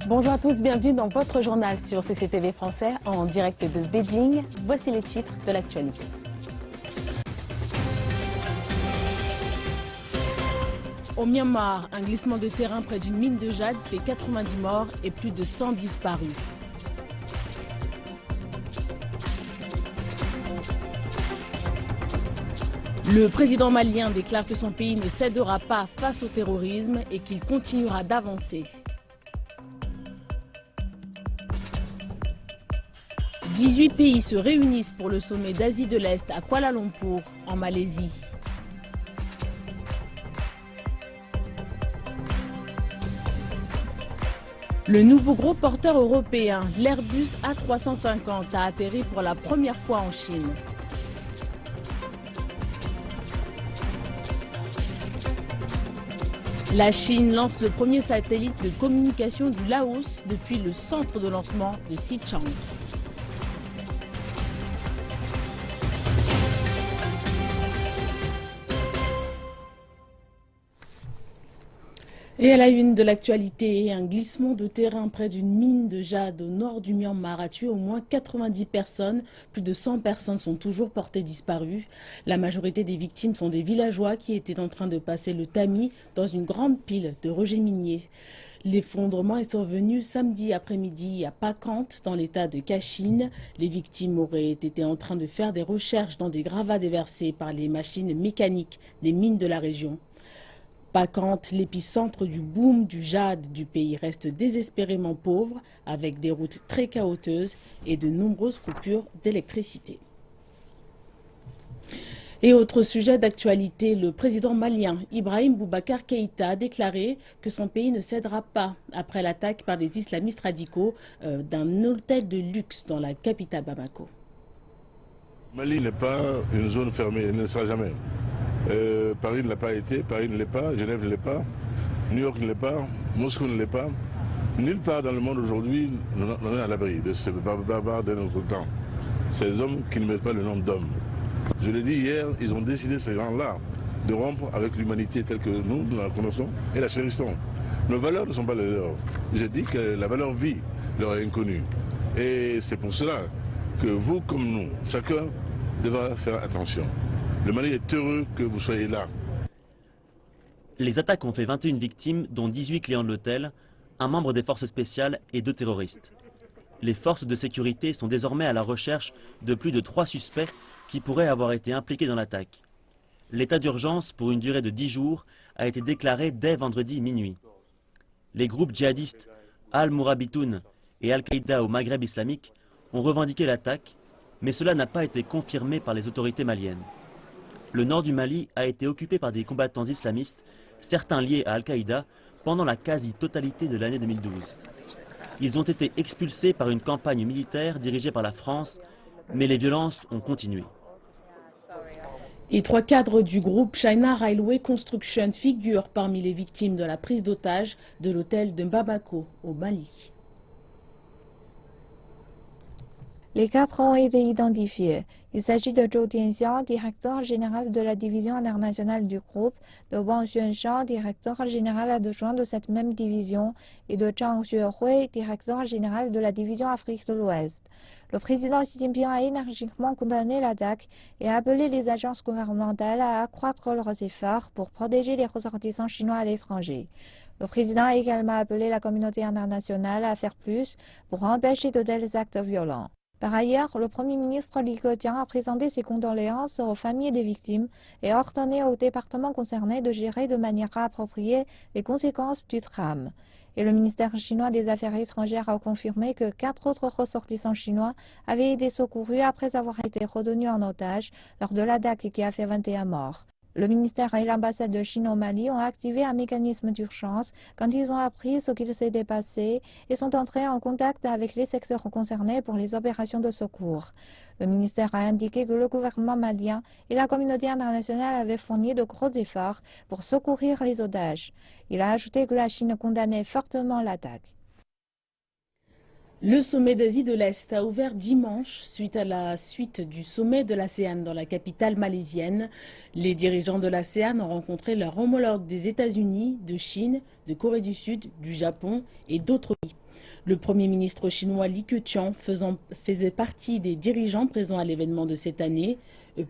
Bonjour à tous, bienvenue dans votre journal sur CCTV français en direct de Beijing. Voici les titres de l'actualité. Au Myanmar, un glissement de terrain près d'une mine de jade fait 90 morts et plus de 100 disparus. Le président malien déclare que son pays ne cédera pas face au terrorisme et qu'il continuera d'avancer. 18 pays se réunissent pour le sommet d'Asie de l'Est à Kuala Lumpur, en Malaisie. Le nouveau gros porteur européen, l'Airbus A350, a atterri pour la première fois en Chine. La Chine lance le premier satellite de communication du Laos depuis le centre de lancement de Xichang. Et à la une de l'actualité, un glissement de terrain près d'une mine de jade au nord du Myanmar a tué au moins 90 personnes. Plus de 100 personnes sont toujours portées disparues. La majorité des victimes sont des villageois qui étaient en train de passer le tamis dans une grande pile de rejets miniers. L'effondrement est survenu samedi après-midi à Pakant, dans l'état de Kachin. Les victimes auraient été en train de faire des recherches dans des gravats déversés par les machines mécaniques des mines de la région. Pakant, l'épicentre du boom du jade du pays, reste désespérément pauvre, avec des routes très chaotiques et de nombreuses coupures d'électricité. Et autre sujet d'actualité, le président malien Ibrahim Boubacar Keïta a déclaré que son pays ne cédera pas après l'attaque par des islamistes radicaux d'un hôtel de luxe dans la capitale Bamako. Mali n'est pas une zone fermée, elle ne le sera jamais. Paris ne l'a pas été, Paris ne l'est pas, Genève ne l'est pas, New York ne l'est pas, Moscou ne l'est pas. Nulle part dans le monde aujourd'hui n'en est à l'abri de ce barbare de notre temps. Ces hommes qui ne mettent pas le nom d'hommes. Je l'ai dit hier, ils ont décidé, ces gens-là, de rompre avec l'humanité telle que nous la connaissons et la chérissons. Nos valeurs ne sont pas les leurs. Je dis que la valeur vie leur est inconnue. Et c'est pour cela que vous comme nous, chacun devra faire attention. Le Mali est heureux que vous soyez là. Les attaques ont fait 21 victimes, dont 18 clients de l'hôtel, un membre des forces spéciales et 2 terroristes. Les forces de sécurité sont désormais à la recherche de plus de 3 suspects qui pourraient avoir été impliqués dans l'attaque. L'état d'urgence pour une durée de 10 jours a été déclaré dès vendredi minuit. Les groupes djihadistes Al-Mourabitoun et Al-Qaïda au Maghreb islamique ont revendiqué l'attaque, mais cela n'a pas été confirmé par les autorités maliennes. Le nord du Mali a été occupé par des combattants islamistes, certains liés à Al-Qaïda, pendant la quasi-totalité de l'année 2012. Ils ont été expulsés par une campagne militaire dirigée par la France, mais les violences ont continué. Et 3 cadres du groupe China Railway Construction figurent parmi les victimes de la prise d'otage de l'hôtel de Bamako, au Mali. Les 4 ont été identifiés. Il s'agit de Zhou Tianxiao, directeur général de la division internationale du groupe, de Wang Xuanshao, directeur général adjoint de cette même division, et de Zhang Xuehui, directeur général de la division Afrique de l'Ouest. Le président Xi Jinping a énergiquement condamné l'attaque et a appelé les agences gouvernementales à accroître leurs efforts pour protéger les ressortissants chinois à l'étranger. Le président a également appelé la communauté internationale à faire plus pour empêcher de tels actes violents. Par ailleurs, le Premier ministre Li Keqiang a présenté ses condoléances aux familles des victimes et ordonné aux départements concernés de gérer de manière appropriée les conséquences du drame. Et le ministère chinois des Affaires étrangères a confirmé que 4 autres ressortissants chinois avaient été secourus après avoir été retenus en otage lors de l'attaque qui a fait 21 morts. Le ministère et l'ambassade de Chine au Mali ont activé un mécanisme d'urgence quand ils ont appris ce qu'il s'était passé et sont entrés en contact avec les secteurs concernés pour les opérations de secours. Le ministère a indiqué que le gouvernement malien et la communauté internationale avaient fourni de gros efforts pour secourir les otages. Il a ajouté que la Chine condamnait fortement l'attaque. Le sommet d'Asie de l'Est a ouvert dimanche suite à la suite du sommet de l'ASEAN dans la capitale malaisienne. Les dirigeants de l'ASEAN ont rencontré leurs homologues des États-Unis, de Chine, de Corée du Sud, du Japon et d'autres pays. Le Premier ministre chinois Li Keqiang faisait partie des dirigeants présents à l'événement de cette année.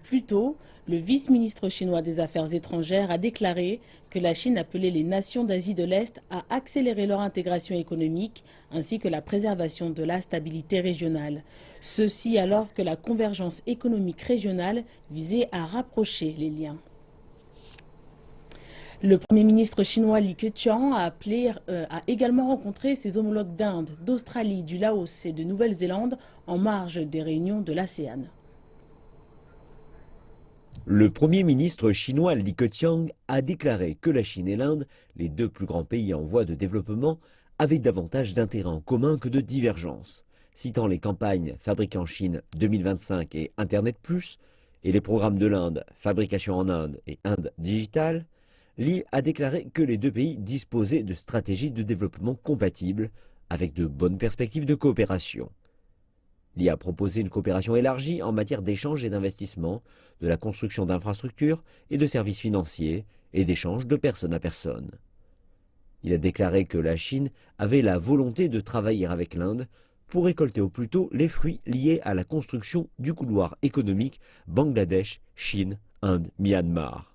Plus tôt, le vice-ministre chinois des Affaires étrangères a déclaré que la Chine appelait les nations d'Asie de l'Est à accélérer leur intégration économique ainsi que la préservation de la stabilité régionale. Ceci alors que la convergence économique régionale visait à rapprocher les liens. Le Premier ministre chinois Li Keqiang a également rencontré ses homologues d'Inde, d'Australie, du Laos et de Nouvelle-Zélande en marge des réunions de l'ASEAN. Le Premier ministre chinois Li Keqiang a déclaré que la Chine et l'Inde, les deux plus grands pays en voie de développement, avaient davantage d'intérêts en commun que de divergences. Citant les campagnes Fabrique en Chine 2025 et Internet Plus, et les programmes de l'Inde Fabrication en Inde et Inde Digitale, Li a déclaré que les deux pays disposaient de stratégies de développement compatibles avec de bonnes perspectives de coopération. Li a proposé une coopération élargie en matière d'échange et d'investissement, de la construction d'infrastructures et de services financiers et d'échanges de personne à personne. Il a déclaré que la Chine avait la volonté de travailler avec l'Inde pour récolter au plus tôt les fruits liés à la construction du couloir économique Bangladesh-Chine-Inde-Myanmar.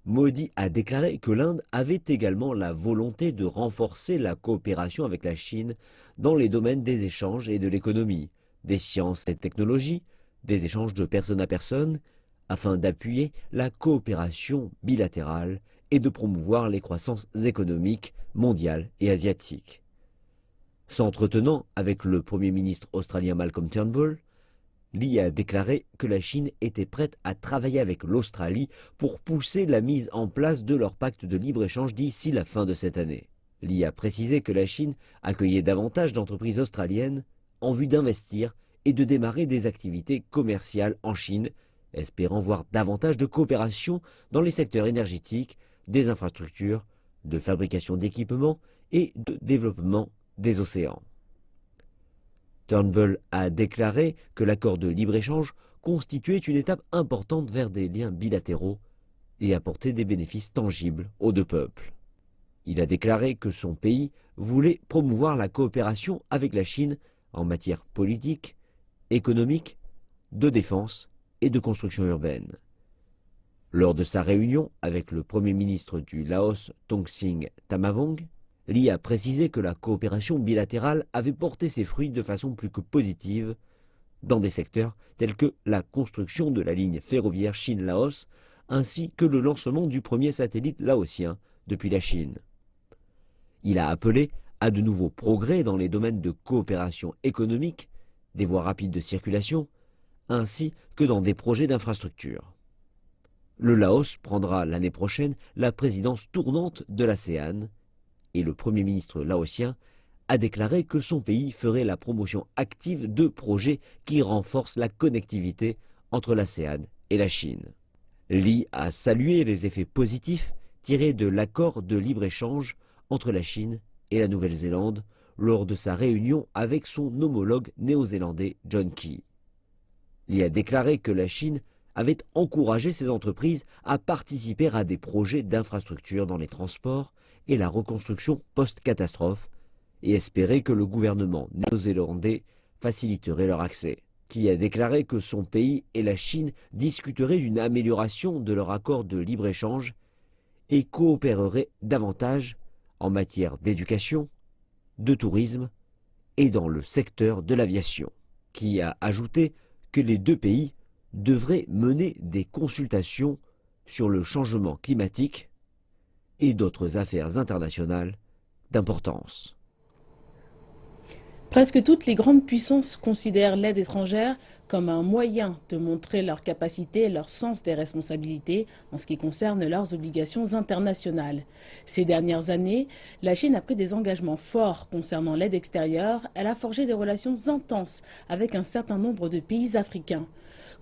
Modi a déclaré que l'Inde avait également la volonté de renforcer la coopération avec la Chine dans les domaines des échanges et de l'économie, des sciences et technologies, des échanges de personne à personne, afin d'appuyer la coopération bilatérale et de promouvoir les croissances économiques mondiales et asiatiques. S'entretenant avec le Premier ministre australien Malcolm Turnbull, Li a déclaré que la Chine était prête à travailler avec l'Australie pour pousser la mise en place de leur pacte de libre-échange d'ici la fin de cette année. Li a précisé que la Chine accueillait davantage d'entreprises australiennes en vue d'investir et de démarrer des activités commerciales en Chine, espérant voir davantage de coopération dans les secteurs énergétiques, des infrastructures, de fabrication d'équipements et de développement des océans. Turnbull a déclaré que l'accord de libre-échange constituait une étape importante vers des liens bilatéraux et apportait des bénéfices tangibles aux deux peuples. Il a déclaré que son pays voulait promouvoir la coopération avec la Chine en matière politique, économique, de défense et de construction urbaine. Lors de sa réunion avec le Premier ministre du Laos, Tongsin Tamavong, Li a précisé que la coopération bilatérale avait porté ses fruits de façon plus que positive dans des secteurs tels que la construction de la ligne ferroviaire Chine-Laos ainsi que le lancement du premier satellite laotien depuis la Chine. Il a appelé à de nouveaux progrès dans les domaines de coopération économique, des voies rapides de circulation, ainsi que dans des projets d'infrastructure. Le Laos prendra l'année prochaine la présidence tournante de l'ASEAN et le Premier ministre laotien a déclaré que son pays ferait la promotion active de projets qui renforcent la connectivité entre l'ASEAN et la Chine. Li a salué les effets positifs tirés de l'accord de libre-échange entre la Chine et la Nouvelle-Zélande lors de sa réunion avec son homologue néo-zélandais John Key. Li a déclaré que la Chine avait encouragé ses entreprises à participer à des projets d'infrastructure dans les transports et la reconstruction post-catastrophe et espérait que le gouvernement néo-zélandais faciliterait leur accès. Qui a déclaré que son pays et la Chine discuteraient d'une amélioration de leur accord de libre-échange et coopéreraient davantage en matière d'éducation, de tourisme et dans le secteur de l'aviation. Qui a ajouté que les deux pays devraient mener des consultations sur le changement climatique et d'autres affaires internationales d'importance. Presque toutes les grandes puissances considèrent l'aide étrangère comme un moyen de montrer leur capacité et leur sens des responsabilités en ce qui concerne leurs obligations internationales. Ces dernières années, la Chine a pris des engagements forts concernant l'aide extérieure. Elle a forgé des relations intenses avec un certain nombre de pays africains.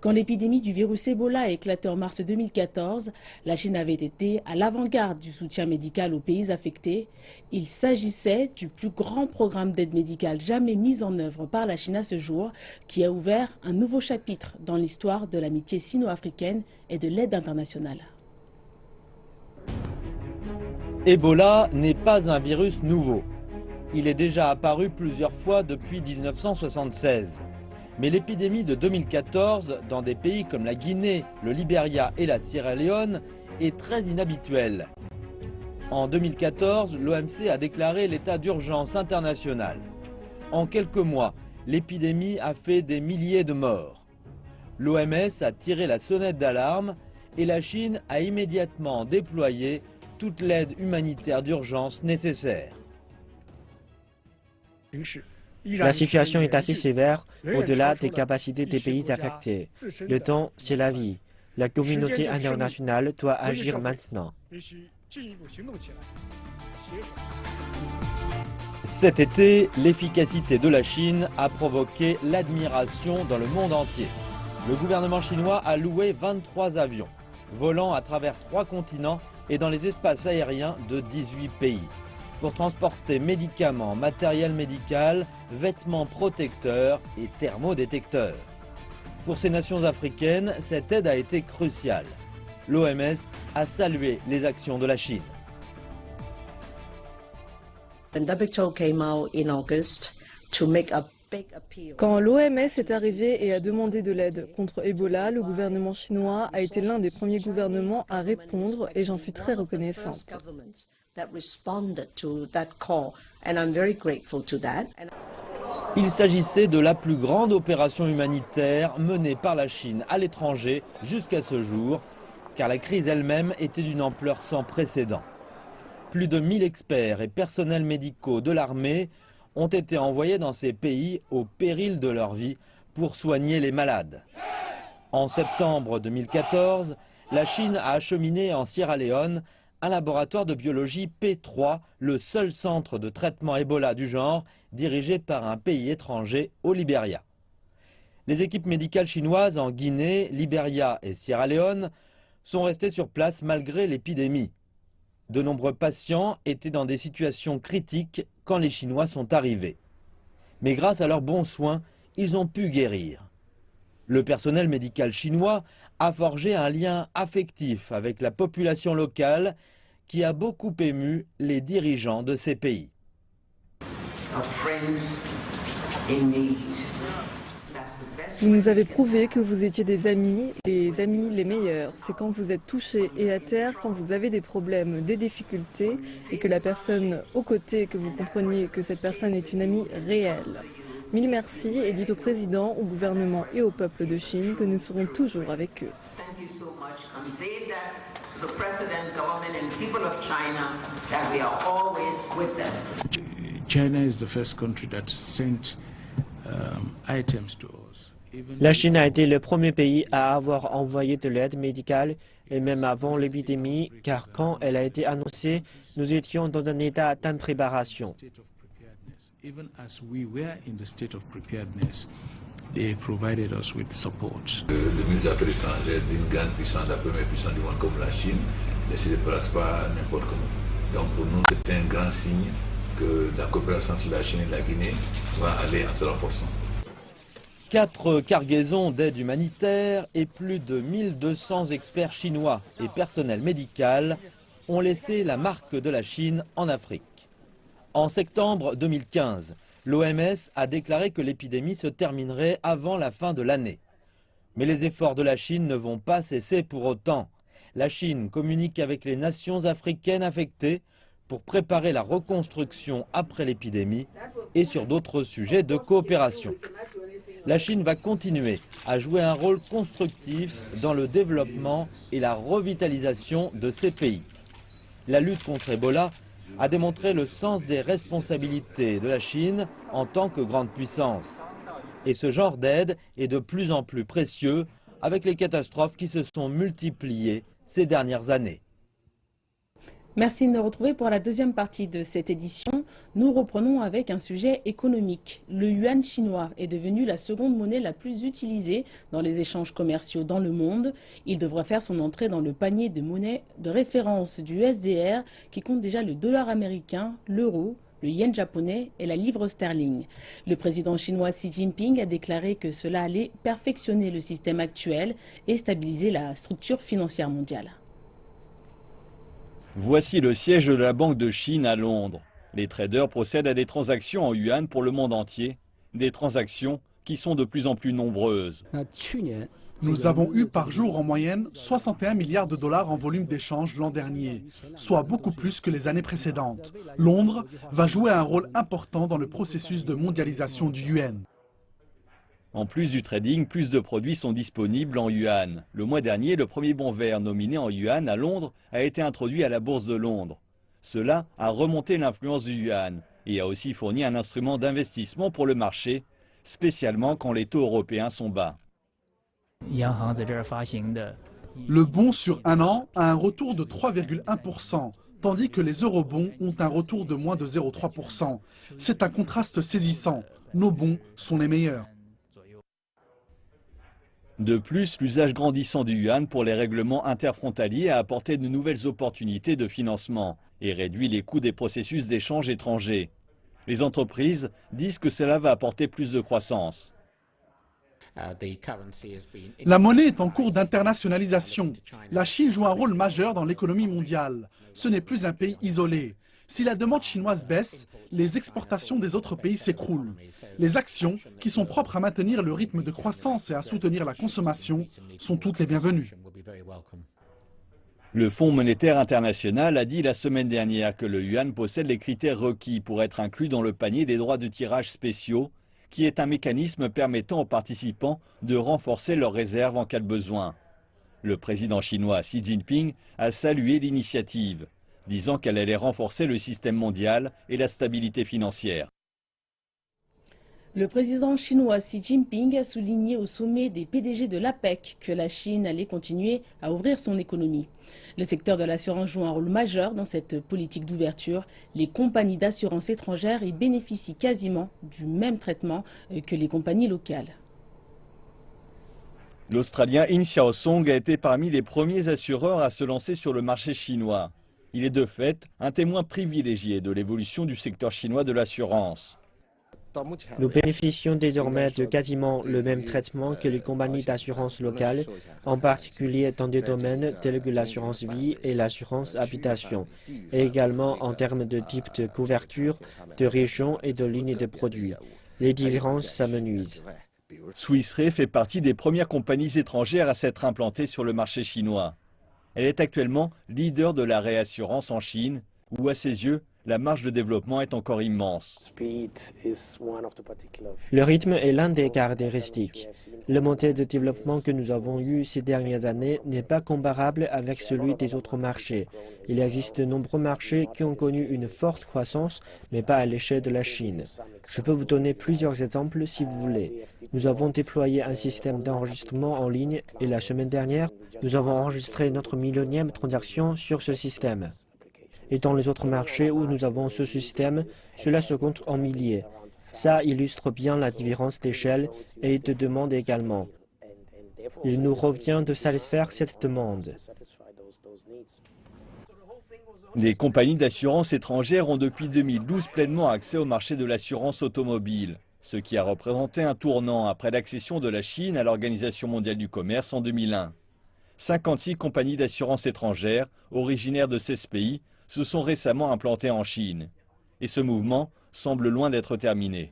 Quand l'épidémie du virus Ebola a éclaté en mars 2014, la Chine avait été à l'avant-garde du soutien médical aux pays affectés. Il s'agissait du plus grand programme d'aide médicale jamais mis en œuvre par la Chine à ce jour, qui a ouvert un nouveau chapitre dans l'histoire de l'amitié sino-africaine et de l'aide internationale. Ebola n'est pas un virus nouveau. Il est déjà apparu plusieurs fois depuis 1976. Mais l'épidémie de 2014, dans des pays comme la Guinée, le Libéria et la Sierra Leone, est très inhabituelle. En 2014, l'OMC a déclaré l'état d'urgence international. En quelques mois, l'épidémie a fait des milliers de morts. L'OMS a tiré la sonnette d'alarme et la Chine a immédiatement déployé toute l'aide humanitaire d'urgence nécessaire. La situation est assez sévère au-delà des capacités des pays affectés. Le temps, c'est la vie. La communauté internationale doit agir maintenant. Cet été, l'efficacité de la Chine a provoqué l'admiration dans le monde entier. Le gouvernement chinois a loué 23 avions, volant à travers 3 continents et dans les espaces aériens de 18 pays, pour transporter médicaments, matériel médical, vêtements protecteurs et thermodétecteurs. Pour ces nations africaines, cette aide a été cruciale. L'OMS a salué les actions de la Chine. Quand l'OMS est arrivé et a demandé de l'aide contre Ebola, le gouvernement chinois a été l'un des premiers gouvernements à répondre et j'en suis très reconnaissante. Il s'agissait de la plus grande opération humanitaire menée par la Chine à l'étranger jusqu'à ce jour, car la crise elle-même était d'une ampleur sans précédent. Plus de 1000 experts et personnels médicaux de l'armée ont été envoyés dans ces pays au péril de leur vie pour soigner les malades. En septembre 2014, la Chine a acheminé en Sierra Leone un laboratoire de biologie P3, le seul centre de traitement Ebola du genre, dirigé par un pays étranger au Libéria. Les équipes médicales chinoises en Guinée, Libéria et Sierra Leone sont restées sur place malgré l'épidémie. De nombreux patients étaient dans des situations critiques quand les Chinois sont arrivés. Mais grâce à leurs bons soins, ils ont pu guérir. Le personnel médical chinois a forgé un lien affectif avec la population locale qui a beaucoup ému les dirigeants de ces pays. Vous nous avez prouvé que vous étiez des amis les meilleurs. C'est quand vous êtes touchés et à terre, quand vous avez des problèmes, des difficultés, et que la personne aux côtés, que vous compreniez que cette personne est une amie réelle. Mille merci et dites au président, au gouvernement et au peuple de Chine que nous serons toujours avec eux. La Chine a été le premier pays à avoir envoyé de l'aide médicale, et même avant l'épidémie, car quand elle a été annoncée, nous étions dans un état d'impréparation. Le ministre des Affaires étrangères d'une grande puissance, la première puissance du monde comme la Chine, ne se déplace pas n'importe comment. Donc pour nous, c'est un grand signe que la coopération entre la Chine et la Guinée va aller en se renforçant. 4 cargaisons d'aide humanitaire et plus de 1200 experts chinois et personnel médical ont laissé la marque de la Chine en Afrique. En septembre 2015, l'OMS a déclaré que l'épidémie se terminerait avant la fin de l'année. Mais les efforts de la Chine ne vont pas cesser pour autant. La Chine communique avec les nations africaines affectées pour préparer la reconstruction après l'épidémie et sur d'autres sujets de coopération. La Chine va continuer à jouer un rôle constructif dans le développement et la revitalisation de ces pays. La lutte contre Ebola a démontré le sens des responsabilités de la Chine en tant que grande puissance. Et ce genre d'aide est de plus en plus précieux avec les catastrophes qui se sont multipliées ces dernières années. Merci de nous retrouver pour la deuxième partie de cette édition. Nous reprenons avec un sujet économique. Le yuan chinois est devenu la seconde monnaie la plus utilisée dans les échanges commerciaux dans le monde. Il devrait faire son entrée dans le panier de monnaies de référence du SDR qui compte déjà le dollar américain, l'euro, le yen japonais et la livre sterling. Le président chinois Xi Jinping a déclaré que cela allait perfectionner le système actuel et stabiliser la structure financière mondiale. Voici le siège de la Banque de Chine à Londres. Les traders procèdent à des transactions en yuan pour le monde entier, des transactions qui sont de plus en plus nombreuses. Nous avons eu par jour en moyenne 61 milliards de dollars en volume d'échange l'an dernier, soit beaucoup plus que les années précédentes. Londres va jouer un rôle important dans le processus de mondialisation du yuan. En plus du trading, plus de produits sont disponibles en yuan. Le mois dernier, le premier bon vert nominé en yuan à Londres a été introduit à la Bourse de Londres. Cela a remonté l'influence du yuan et a aussi fourni un instrument d'investissement pour le marché, spécialement quand les taux européens sont bas. Le bon sur un an a un retour de 3,1%, tandis que les eurobonds ont un retour de moins de 0,3%. C'est un contraste saisissant. Nos bons sont les meilleurs. De plus, l'usage grandissant du yuan pour les règlements interfrontaliers a apporté de nouvelles opportunités de financement et réduit les coûts des processus d'échange étrangers. Les entreprises disent que cela va apporter plus de croissance. La monnaie est en cours d'internationalisation. La Chine joue un rôle majeur dans l'économie mondiale. Ce n'est plus un pays isolé. Si la demande chinoise baisse, les exportations des autres pays s'écroulent. Les actions, qui sont propres à maintenir le rythme de croissance et à soutenir la consommation, sont toutes les bienvenues. Le Fonds monétaire international a dit la semaine dernière que le yuan possède les critères requis pour être inclus dans le panier des droits de tirage spéciaux, qui est un mécanisme permettant aux participants de renforcer leurs réserves en cas de besoin. Le président chinois Xi Jinping a salué l'initiative, disant qu'elle allait renforcer le système mondial et la stabilité financière. Le président chinois Xi Jinping a souligné au sommet des PDG de l'APEC que la Chine allait continuer à ouvrir son économie. Le secteur de l'assurance joue un rôle majeur dans cette politique d'ouverture. Les compagnies d'assurance étrangères y bénéficient quasiment du même traitement que les compagnies locales. L'Australien In Xiaosong a été parmi les premiers assureurs à se lancer sur le marché chinois. Il est de fait un témoin privilégié de l'évolution du secteur chinois de l'assurance. Nous bénéficions désormais de quasiment le même traitement que les compagnies d'assurance locales, en particulier dans des domaines tels que l'assurance vie et l'assurance habitation, et également en termes de type de couverture, de région et de ligne de produits. Les différences s'amenuisent. Swiss Re fait partie des premières compagnies étrangères à s'être implantées sur le marché chinois. Elle est actuellement leader de la réassurance en Chine, où à ses yeux, la marge de développement est encore immense. Le rythme est l'un des caractéristiques. Le moteur de développement que nous avons eu ces dernières années n'est pas comparable avec celui des autres marchés. Il existe de nombreux marchés qui ont connu une forte croissance, mais pas à l'échelle de la Chine. Je peux vous donner plusieurs exemples si vous voulez. Nous avons déployé un système d'enregistrement en ligne et la semaine dernière, nous avons enregistré notre millionième transaction sur ce système. Et dans les autres marchés où nous avons ce système, cela se compte en milliers. Ça illustre bien la différence d'échelle et de demande également. Il nous revient de satisfaire cette demande. Les compagnies d'assurance étrangères ont depuis 2012 pleinement accès au marché de l'assurance automobile, ce qui a représenté un tournant après l'accession de la Chine à l'Organisation mondiale du commerce en 2001. 56 compagnies d'assurance étrangères, originaires de 16 pays, se sont récemment implantées en Chine. Et ce mouvement semble loin d'être terminé.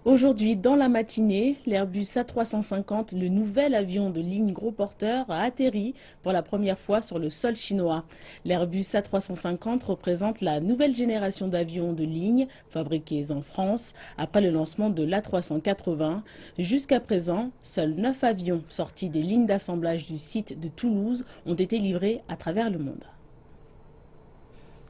Aujourd'hui, dans la matinée, l'Airbus A350, le nouvel avion de ligne gros porteur, a atterri pour la première fois sur le sol chinois. L'Airbus A350 représente la nouvelle génération d'avions de ligne fabriqués en France après le lancement de l'A380. Jusqu'à présent, seuls 9 avions sortis des lignes d'assemblage du site de Toulouse ont été livrés à travers le monde.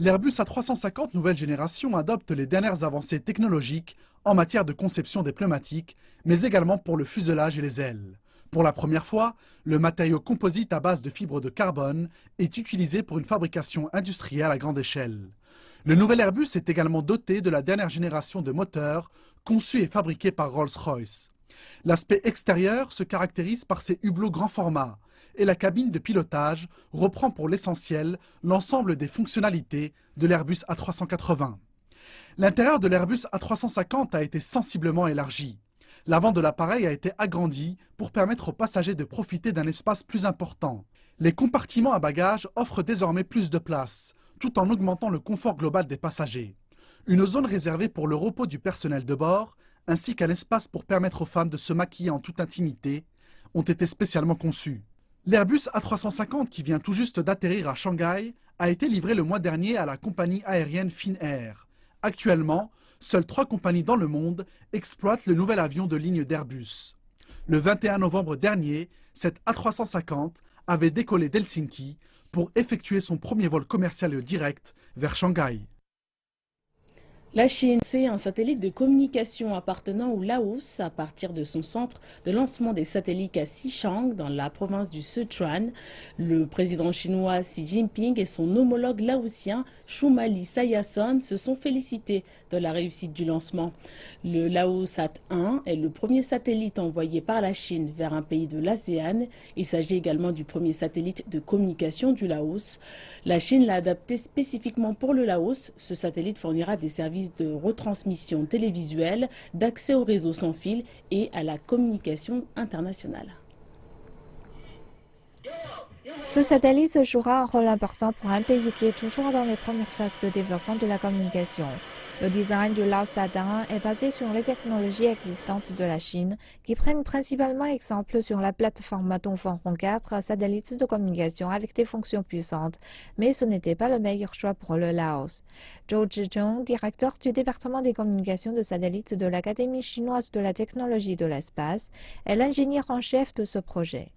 L'Airbus A350 nouvelle génération adopte les dernières avancées technologiques en matière de conception des pneumatiques, mais également pour le fuselage et les ailes. Pour la première fois, le matériau composite à base de fibres de carbone est utilisé pour une fabrication industrielle à grande échelle. Le nouvel Airbus est également doté de la dernière génération de moteurs conçus et fabriqués par Rolls-Royce. L'aspect extérieur se caractérise par ses hublots grand format et la cabine de pilotage reprend pour l'essentiel l'ensemble des fonctionnalités de l'Airbus A380. L'intérieur de l'Airbus A350 a été sensiblement élargi. L'avant de l'appareil a été agrandi pour permettre aux passagers de profiter d'un espace plus important. Les compartiments à bagages offrent désormais plus de place, tout en augmentant le confort global des passagers. Une zone réservée pour le repos du personnel de bord, ainsi qu'un espace pour permettre aux femmes de se maquiller en toute intimité, ont été spécialement conçus. L'Airbus A350, qui vient tout juste d'atterrir à Shanghai, a été livré le mois dernier à la compagnie aérienne Finnair. Actuellement, seules 3 compagnies dans le monde exploitent le nouvel avion de ligne d'Airbus. Le 21 novembre dernier, cette A350 avait décollé d'Helsinki pour effectuer son premier vol commercial direct vers Shanghai. La Chine, c'est un satellite de communication appartenant au Laos à partir de son centre de lancement des satellites à Xichang dans la province du Sichuan. Le président chinois Xi Jinping et son homologue laotien Choumali Sayason se sont félicités de la réussite du lancement. Le Laosat 1 est le premier satellite envoyé par la Chine vers un pays de l'ASEAN. Il s'agit également du premier satellite de communication du Laos. La Chine l'a adapté spécifiquement pour le Laos. Ce satellite fournira des services de retransmission télévisuelle, d'accès au réseau sans fil et à la communication internationale. Ce satellite jouera un rôle important pour un pays qui est toujours dans les premières phases de développement de la communication. Le design du Laosat 1 est basé sur les technologies existantes de la Chine, qui prennent principalement exemple sur la plateforme Dongfeng 4, satellite de communication avec des fonctions puissantes. Mais ce n'était pas le meilleur choix pour le Laos. Zhou Zhicheng, directeur du département des communications de satellites de l'Académie chinoise de la technologie de l'espace, est l'ingénieur en chef de ce projet.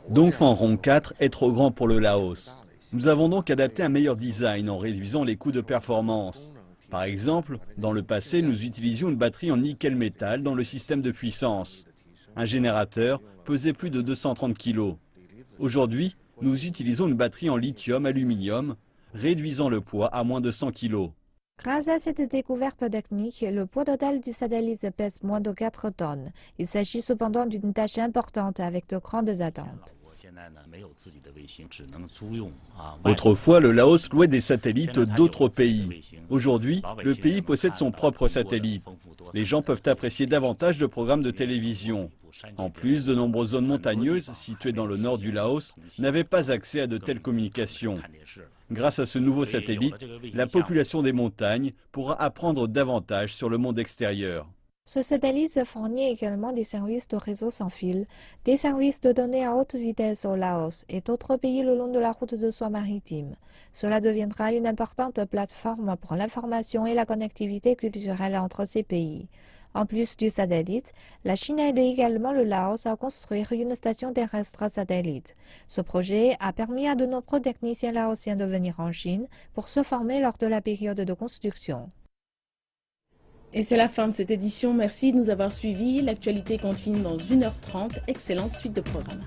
Dongfeng 4 est trop grand pour le Laos. Nous avons donc adapté un meilleur design en réduisant les coûts de performance. Par exemple, dans le passé, nous utilisions une batterie en nickel-métal dans le système de puissance. Un générateur pesait plus de 230 kg. Aujourd'hui, nous utilisons une batterie en lithium-aluminium, réduisant le poids à moins de 100 kg. Grâce à cette découverte technique, le poids total du satellite pèse moins de 4 tonnes. Il s'agit cependant d'une tâche importante avec de grandes attentes. Autrefois, le Laos louait des satellites d'autres pays. Aujourd'hui, le pays possède son propre satellite. Les gens peuvent apprécier davantage de programmes de télévision. En plus, de nombreuses zones montagneuses situées dans le nord du Laos n'avaient pas accès à de telles communications. Grâce à ce nouveau satellite, la population des montagnes pourra apprendre davantage sur le monde extérieur. Ce satellite fournit également des services de réseau sans fil, des services de données à haute vitesse au Laos et d'autres pays le long de la route de soie maritime. Cela deviendra une importante plateforme pour l'information et la connectivité culturelle entre ces pays. En plus du satellite, la Chine a aidé également le Laos à construire une station terrestre satellite. Ce projet a permis à de nombreux techniciens laotiens de venir en Chine pour se former lors de la période de construction. Et c'est la fin de cette édition. Merci de nous avoir suivis. L'actualité continue dans 1h30. Excellente suite de programme.